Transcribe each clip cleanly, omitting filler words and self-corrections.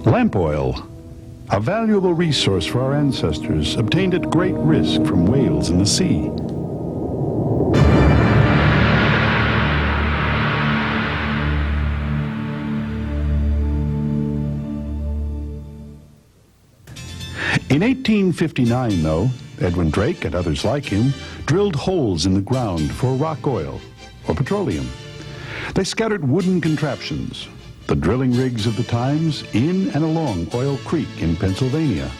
Lamp oil, a valuable resource for our ancestors, obtained at great risk from whales in the sea. In 1859, though, Edwin Drake and others like him drilled holes in the ground for rock oil or petroleum. They scattered wooden contraptions, the drilling rigs of the times, in and along Oil Creek in Pennsylvania.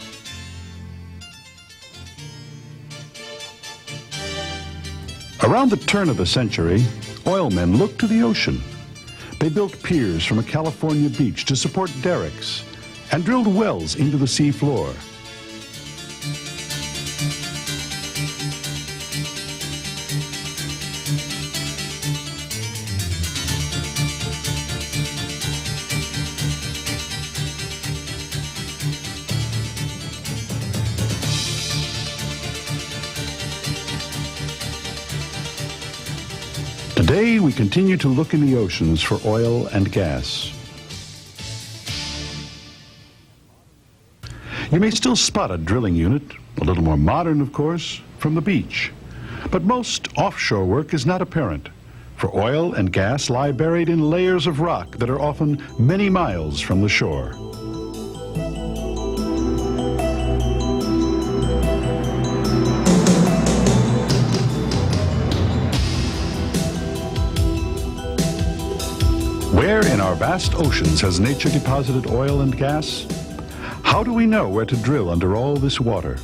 Around the turn of the century, oilmen looked to the ocean. They built piers from a California beach to support derricks and drilled wells into the sea floor. Today, we continue to look in the oceans for oil and gas. You may still spot a drilling unit, a little more modern, of course, from the beach. But most offshore work is not apparent, for oil and gas lie buried in layers of rock that are often many miles from the shore. Where in our vast oceans has nature deposited oil and gas? How do we know where to drill under all this water?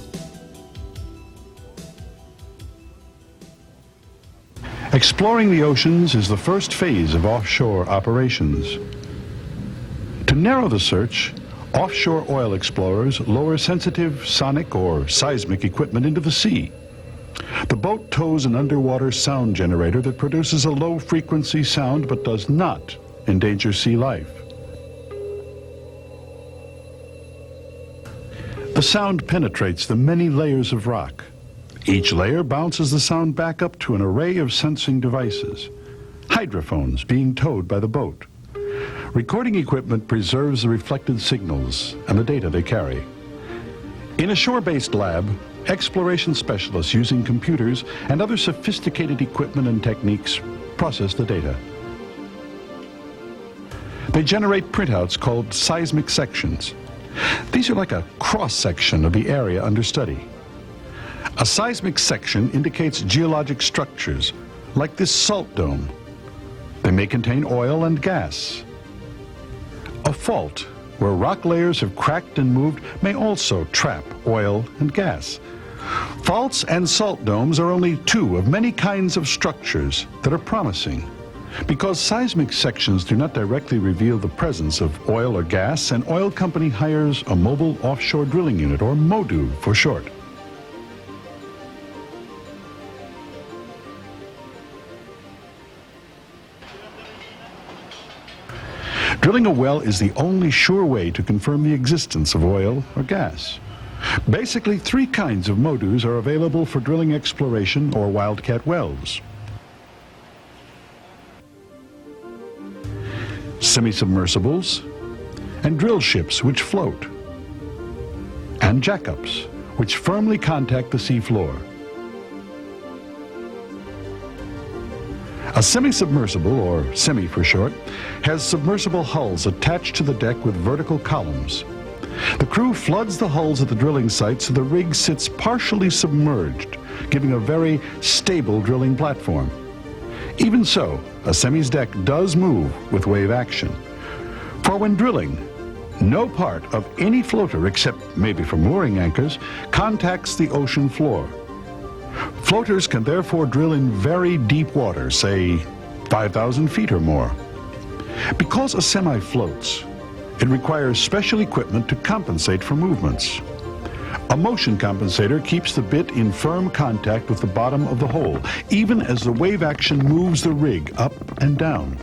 Exploring the oceans is the first phase of offshore operations. To narrow the search, offshore oil explorers lower sensitive sonic or seismic equipment into the sea. The boat tows an underwater sound generator that produces a low-frequency sound but does not endanger sea life. The sound penetrates the many layers of rock. Each layer bounces the sound back up to an array of sensing devices, hydrophones being towed by the boat. Recording equipment preserves the reflected signals and the data they carry. In a shore-based lab, exploration specialists using computers and other sophisticated equipment and techniques process the data. They generate printouts called seismic sections. These are like a cross-section of the area under study. A seismic section indicates geologic structures, like this salt dome. They may contain oil and gas. A fault, where rock layers have cracked and moved, may also trap oil and gas. Faults and salt domes are only two of many kinds of structures that are promising. Because seismic sections do not directly reveal the presence of oil or gas, an oil company hires a mobile offshore drilling unit, or MODU for short. Drilling a well is the only sure way to confirm the existence of oil or gas. Basically, three kinds of MODUs are available for drilling exploration or wildcat wells. Semi-submersibles, and drill ships which float, and jackups which firmly contact the seafloor. A semi-submersible, or semi for short, has submersible hulls attached to the deck with vertical columns. The crew floods the hulls at the drilling site so the rig sits partially submerged, giving a very stable drilling platform. Even so, a semi's deck does move with wave action. For when drilling, no part of any floater, except maybe for mooring anchors, contacts the ocean floor. Floaters can therefore drill in very deep water, say 5,000 feet or more. Because a semi floats, it requires special equipment to compensate for movements. A motion compensator keeps the bit in firm contact with the bottom of the hole, even as the wave action moves the rig up and down.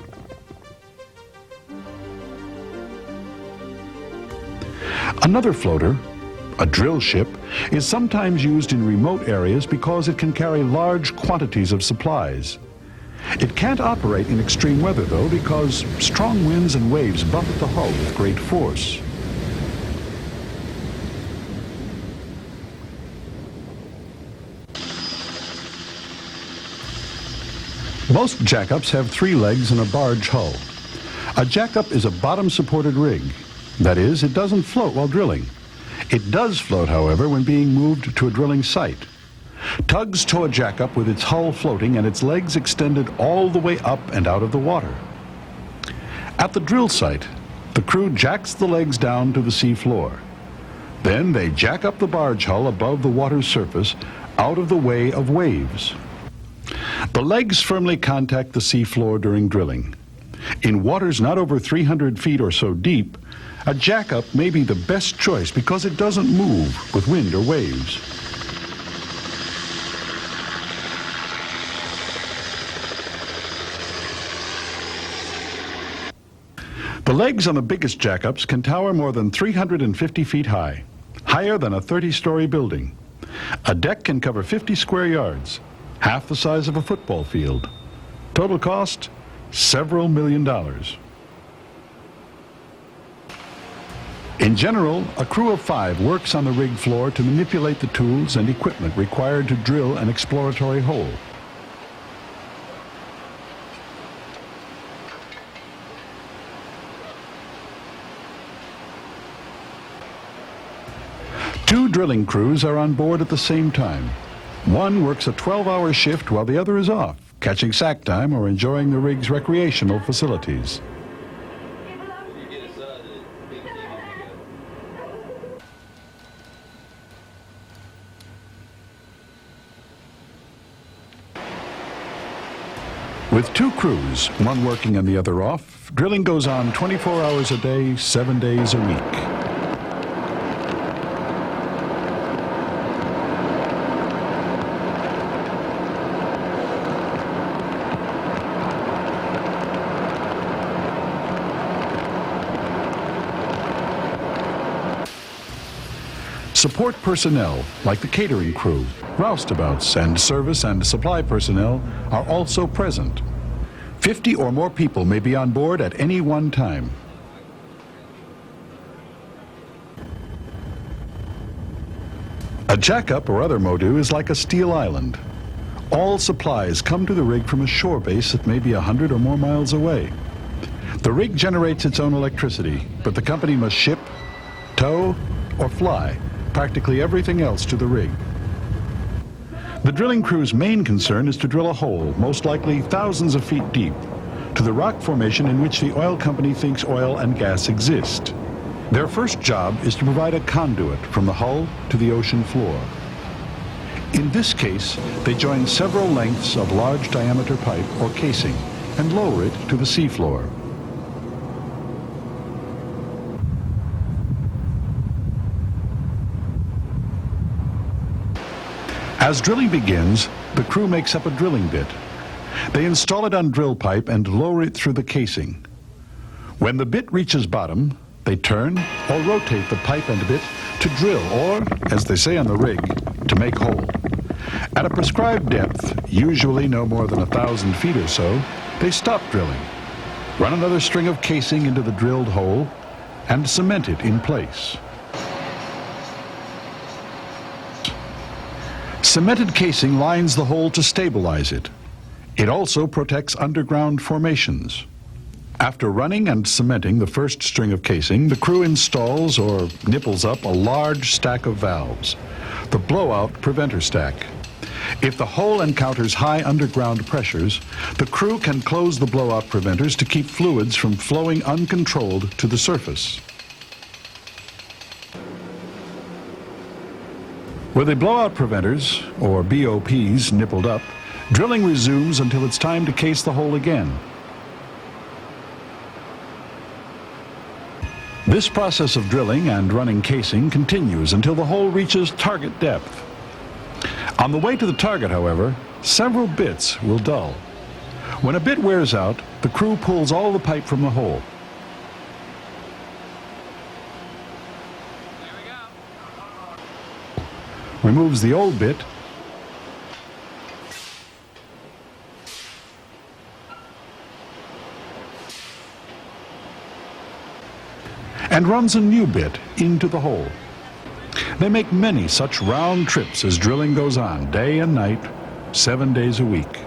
Another floater, a drill ship, is sometimes used in remote areas because it can carry large quantities of supplies. It can't operate in extreme weather, though, because strong winds and waves buffet the hull with great force. Most jackups have 3 legs and a barge hull. A jackup is a bottom-supported rig. That is, it doesn't float while drilling. It does float, however, when being moved to a drilling site. Tugs tow a jackup with its hull floating and its legs extended all the way up and out of the water. At the drill site, the crew jacks the legs down to the sea floor. Then they jack up the barge hull above the water's surface, out of the way of waves. The legs firmly contact the sea floor during drilling. In waters not over 300 feet or so deep, a jackup may be the best choice because it doesn't move with wind or waves. The legs on the biggest jackups can tower more than 350 feet high, higher than a 30-story building. A deck can cover 50 square yards, half the size of a football field. Total cost, several $million. In general, a crew of 5 works on the rig floor to manipulate the tools and equipment required to drill an exploratory hole. Two drilling crews are on board at the same time. One works a 12-hour shift while the other is off, catching sack time or enjoying the rig's recreational facilities. With 2 crews, one working and the other off, drilling goes on 24 hours a day, 7 days a week. Support personnel, like the catering crew, roustabouts, and service and supply personnel are also present. 50 or more people may be on board at any one time. A jackup or other MODU is like a steel island. All supplies come to the rig from a shore base that may be 100 or more miles away. The rig generates its own electricity, but the company must ship, tow, or fly practically everything else to the rig. The drilling crew's main concern is to drill a hole, most likely thousands of feet deep, to the rock formation in which the oil company thinks oil and gas exist. Their first job is to provide a conduit from the hull to the ocean floor. In this case, they join several lengths of large diameter pipe or casing and lower it to the seafloor. As drilling begins, the crew makes up a drilling bit. They install it on drill pipe and lower it through the casing. When the bit reaches bottom, they turn or rotate the pipe and bit to drill, or, as they say on the rig, to make hole. At a prescribed depth, usually no more than 1,000 feet or so, they stop drilling, run another string of casing into the drilled hole, and cement it in place. Cemented casing lines the hole to stabilize it. It also protects underground formations. After running and cementing the first string of casing, the crew installs or nipples up a large stack of valves, the blowout preventer stack. If the hole encounters high underground pressures, the crew can close the blowout preventers to keep fluids from flowing uncontrolled to the surface. With the blowout preventers, or BOPs, nippled up, drilling resumes until it's time to case the hole again. This process of drilling and running casing continues until the hole reaches target depth. On the way to the target, however, several bits will dull. When a bit wears out, the crew pulls all the pipe from the hole. Removes the old bit, and runs a new bit into the hole. They make many such round trips as drilling goes on, day and night, 7 days a week.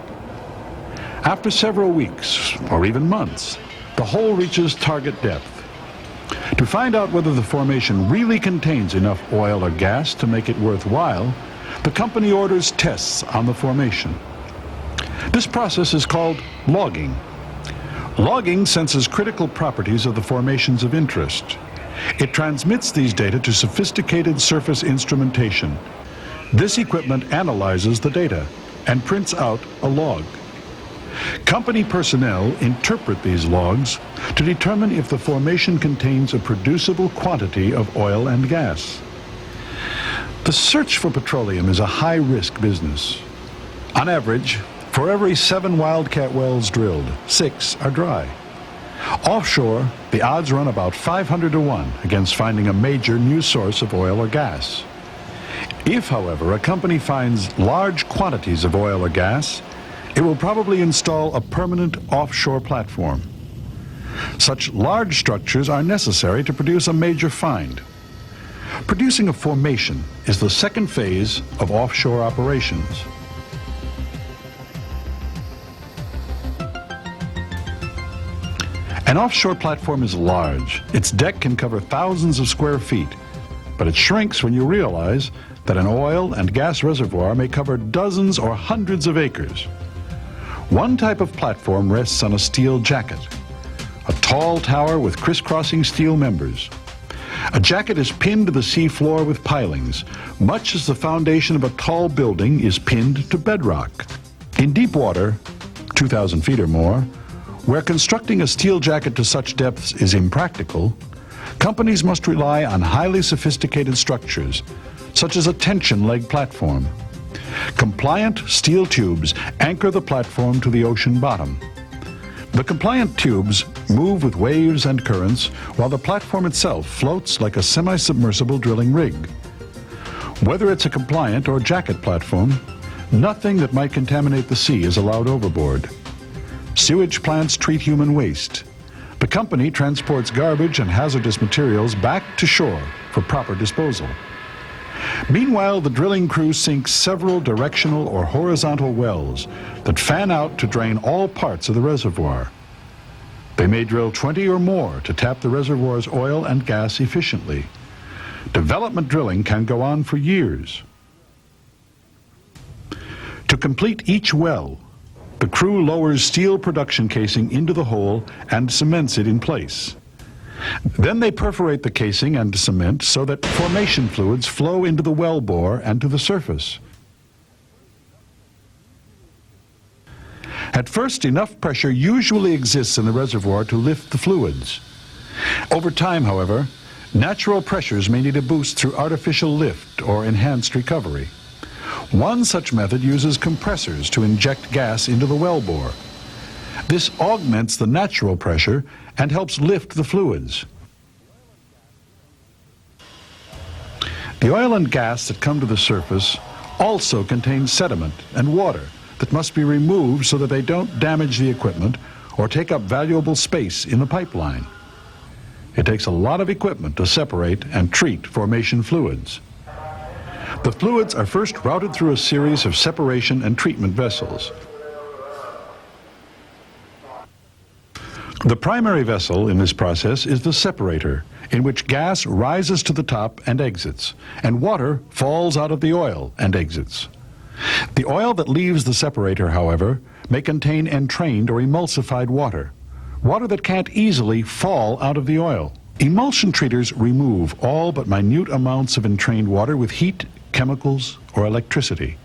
After several weeks, or even months, the hole reaches target depth. To find out whether the formation really contains enough oil or gas to make it worthwhile, the company orders tests on the formation. This process is called logging. Logging senses critical properties of the formations of interest. It transmits these data to sophisticated surface instrumentation. This equipment analyzes the data and prints out a log. Company personnel interpret these logs to determine if the formation contains a producible quantity of oil and gas. The search for petroleum is a high-risk business. On average, for every 7 wildcat wells drilled, 6 are dry. Offshore, the odds run about 500 to 1 against finding a major new source of oil or gas. If, however, a company finds large quantities of oil or gas, it will probably install a permanent offshore platform. Such large structures are necessary to produce a major find. Producing a formation is the second phase of offshore operations. An offshore platform is large. Its deck can cover thousands of square feet, but it shrinks when you realize that an oil and gas reservoir may cover dozens or hundreds of acres. One type of platform rests on a steel jacket, a tall tower with crisscrossing steel members. A jacket is pinned to the sea floor with pilings, much as the foundation of a tall building is pinned to bedrock. In deep water, 2,000 feet or more, where constructing a steel jacket to such depths is impractical, companies must rely on highly sophisticated structures, such as a tension leg platform. Compliant steel tubes anchor the platform to the ocean bottom. The compliant tubes move with waves and currents, while the platform itself floats like a semi-submersible drilling rig. Whether it's a compliant or jacket platform, nothing that might contaminate the sea is allowed overboard. Sewage plants treat human waste. The company transports garbage and hazardous materials back to shore for proper disposal. Meanwhile, the drilling crew sinks several directional or horizontal wells that fan out to drain all parts of the reservoir. They may drill 20 or more to tap the reservoir's oil and gas efficiently. Development drilling can go on for years. To complete each well, the crew lowers steel production casing into the hole and cements it in place. Then they perforate the casing and cement so that formation fluids flow into the well bore and to the surface. At first, enough pressure usually exists in the reservoir to lift the fluids. Over time, however, natural pressures may need a boost through artificial lift or enhanced recovery. One such method uses compressors to inject gas into the well bore. This augments the natural pressure and helps lift the fluids. The oil and gas that come to the surface also contain sediment and water that must be removed so that they don't damage the equipment or take up valuable space in the pipeline. It takes a lot of equipment to separate and treat formation fluids. The fluids are first routed through a series of separation and treatment vessels. The primary vessel in this process is the separator, in which gas rises to the top and exits, and water falls out of the oil and exits. The oil that leaves the separator, however, may contain entrained or emulsified water, water that can't easily fall out of the oil. Emulsion treaters remove all but minute amounts of entrained water with heat, chemicals, or electricity.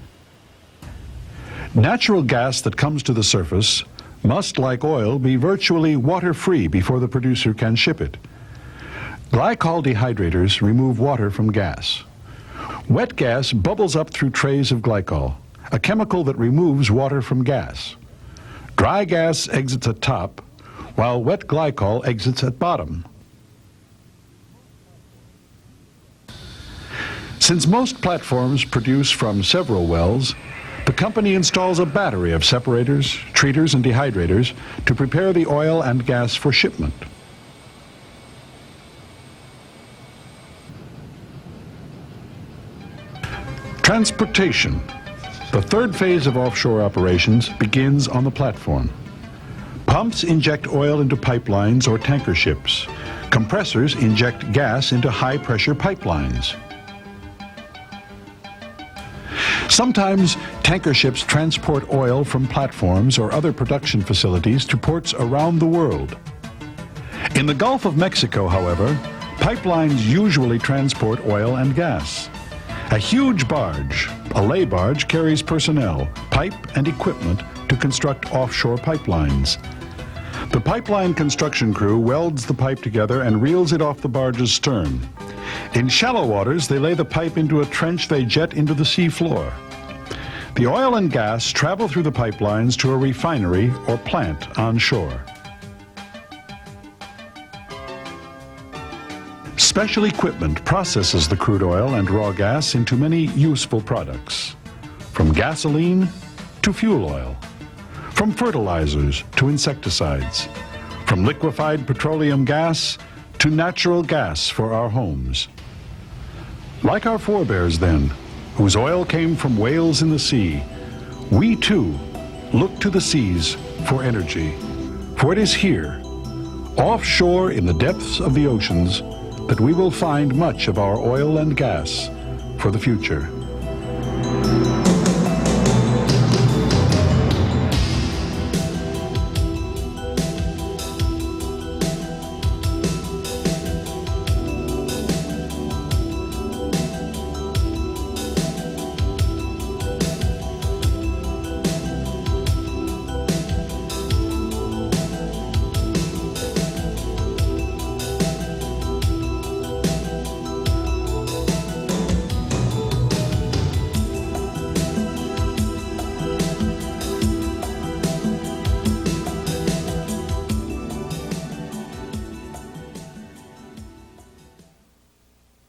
Natural gas that comes to the surface must, like oil, be virtually water-free before the producer can ship it. Glycol dehydrators remove water from gas. Wet gas bubbles up through trays of glycol, a chemical that removes water from gas. Dry gas exits at top, while wet glycol exits at bottom. Since most platforms produce from several wells, the company installs a battery of separators, treaters, and dehydrators to prepare the oil and gas for shipment. Transportation. The The third phase of offshore operations begins on the platform. Pumps inject oil into pipelines or tanker ships. Compressors inject gas into high-pressure pipelines. Sometimes tanker ships transport oil from platforms or other production facilities to ports around the world. In the Gulf of Mexico, however, pipelines usually transport oil and gas. A huge barge, a lay barge, carries personnel, pipe, and equipment to construct offshore pipelines. The pipeline construction crew welds the pipe together and reels it off the barge's stern. In shallow waters, they lay the pipe into a trench they jet into the sea floor. The oil and gas travel through the pipelines to a refinery or plant on shore. Special equipment processes the crude oil and raw gas into many useful products, from gasoline to fuel oil, from fertilizers to insecticides, from liquefied petroleum gas to natural gas for our homes. Like our forebears then, whose oil came from whales in the sea, we too look to the seas for energy, for it is here, offshore in the depths of the oceans, that we will find much of our oil and gas for the future.